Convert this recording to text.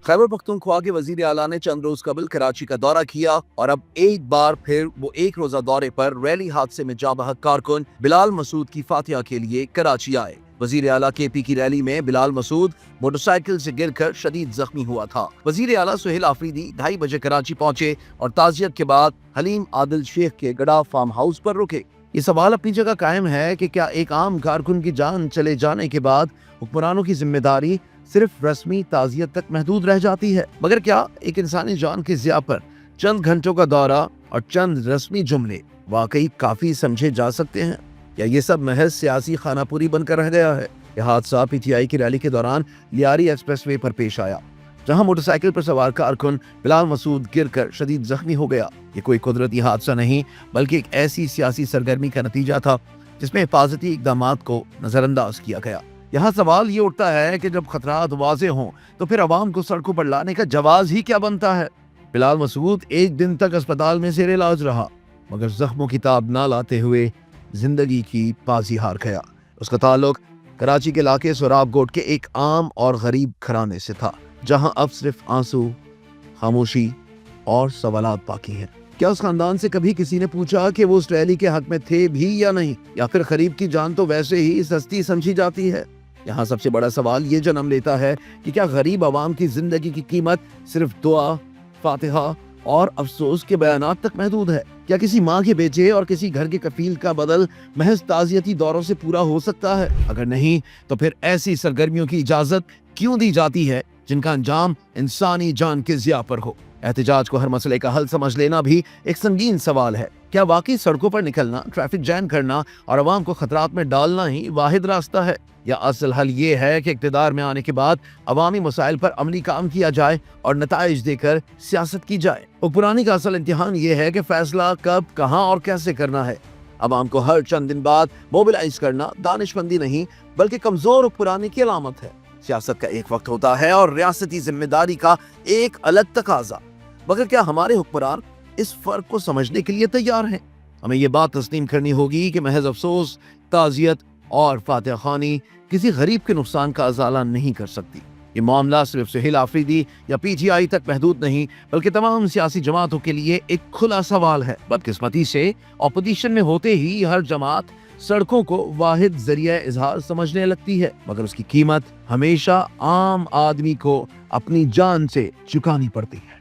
खैबर पख्तूनख्वा के वजीर आला ने चंद रोज कबल कराची का दौरा किया और अब एक बार फिर वो एक रोजा दौरे पर रैली हादसे में जाँ बहक कारकुन बिलाल मसूद की फातिहा के लिए कराची आए। वजीर आला KP की रैली में बिलाल मसूद मोटरसाइकिल से गिरकर शदीद जख्मी हुआ था। वजीर आला सुहेल आफरीदी 2:30 बजे कराची पहुंचे और ताजियत के बाद हलीम आदिल शेख के गड़ा फार्म हाउस पर रुके। ये सवाल अपनी जगह कायम है कि क्या एक आम कारकुन की जान चले जाने के बाद हुक्मरानों की जिम्मेदारी सिर्फ रस्मी ताजियत तक महदूद रह जाती है? मगर क्या एक इंसानी जान के ज़िया पर चंद घंटों का दौरा और चंद रस्मी जुमले वाकई काफी समझे जा सकते हैं, या ये सब महज सियासी खानापुरी बनकर रह गया है? यह हादसा PTI की रैली के दौरान लियारी एक्सप्रेसवे पर पेश आया, जहां मोटरसाइकिल पर सवार कारकुन बिलाल मसूद गिरकर शदीद जख्मी हो गया। ये कोई कुदरती हादसा नहीं बल्कि एक ऐसी सियासी सरगर्मी का नतीजा था जिसमें हिफाजती इक़दामात को नजरअंदाज किया गया। यहाँ सवाल ये उठता है कि जब खतरात वाज़ेह हों तो फिर अवाम को सड़कों पर लाने का जवाज ही क्या बनता है? बिलाल मसूद एक दिन तक अस्पताल में ज़ेर इलाज रहा, मगर जख्मों की ताब ना लाते हुए जिंदगी की बाजी हार गया। उसका ताल्लुक कराची के इलाके सोराब गोट के एक आम और गरीब घराने से था, जहाँ अब सिर्फ आंसू, खामोशी और सवालात बाकी हैं। क्या उस खानदान से कभी किसी ने पूछा कि वो उस रैली के हक में थे भी या नहीं, या फिर गरीब की जान तो वैसे ही सस्ती समझी जाती है? यहाँ सबसे बड़ा सवाल ये जन्म लेता है कि क्या गरीब आवाम की जिंदगी की कीमत सिर्फ दुआ, फातिहा और अफसोस के बयानात तक महदूद है? क्या किसी माँ के बेटे और किसी घर के कफील का बदल महज ताज़ियती दौरों से पूरा हो सकता है? अगर नहीं तो फिर ऐसी सरगर्मियों की इजाजत क्यों दी जाती है जिनका अंजाम इंसानी जान के ज़िया पर हो? एहतजाज को हर मसले का हल समझ लेना भी एक संगीन सवाल है। क्या वाकई सड़कों पर निकलना, ट्रैफिक जैम करना और अवाम को खतरात में डालना ही वाहिद रास्ता है, या असल हल ये है कि इक़्तिदार में आने के बाद अवामी मसाइल पर अमली काम किया जाए और नताइज देकर सियासत की जाए? हुक्मरानी का असल इम्तिहान ये है कि फैसला कब, कहाँ और कैसे करना है। अवाम को हर चंद दिन बाद मोबिलाइज करना दानिशमंदी नहीं बल्कि कमजोर हुक्मरानी की अलामत है। सियासत का एक वक्त होता है और रियासती जिम्मेदारी का एक अलग तकाजा, मगर क्या हमारे हुक्मरान इस फर्क को समझने के लिए तैयार हैं? हमें ये बात तस्लीम करनी होगी कि महज अफसोस, ताज़ियत और फातिहा खानी किसी गरीब के नुकसान का अजाला नहीं कर सकती। ये मामला सिर्फ सुहेल आफरीदी या PTI तक महदूद नहीं बल्कि तमाम सियासी जमातों के लिए एक खुला सवाल है। बदकिस्मती से अपोजिशन में होते ही हर जमात सड़कों को वाहिद जरिया इजहार समझने लगती है, मगर उसकी कीमत हमेशा आम आदमी को अपनी जान से चुकानी पड़ती है।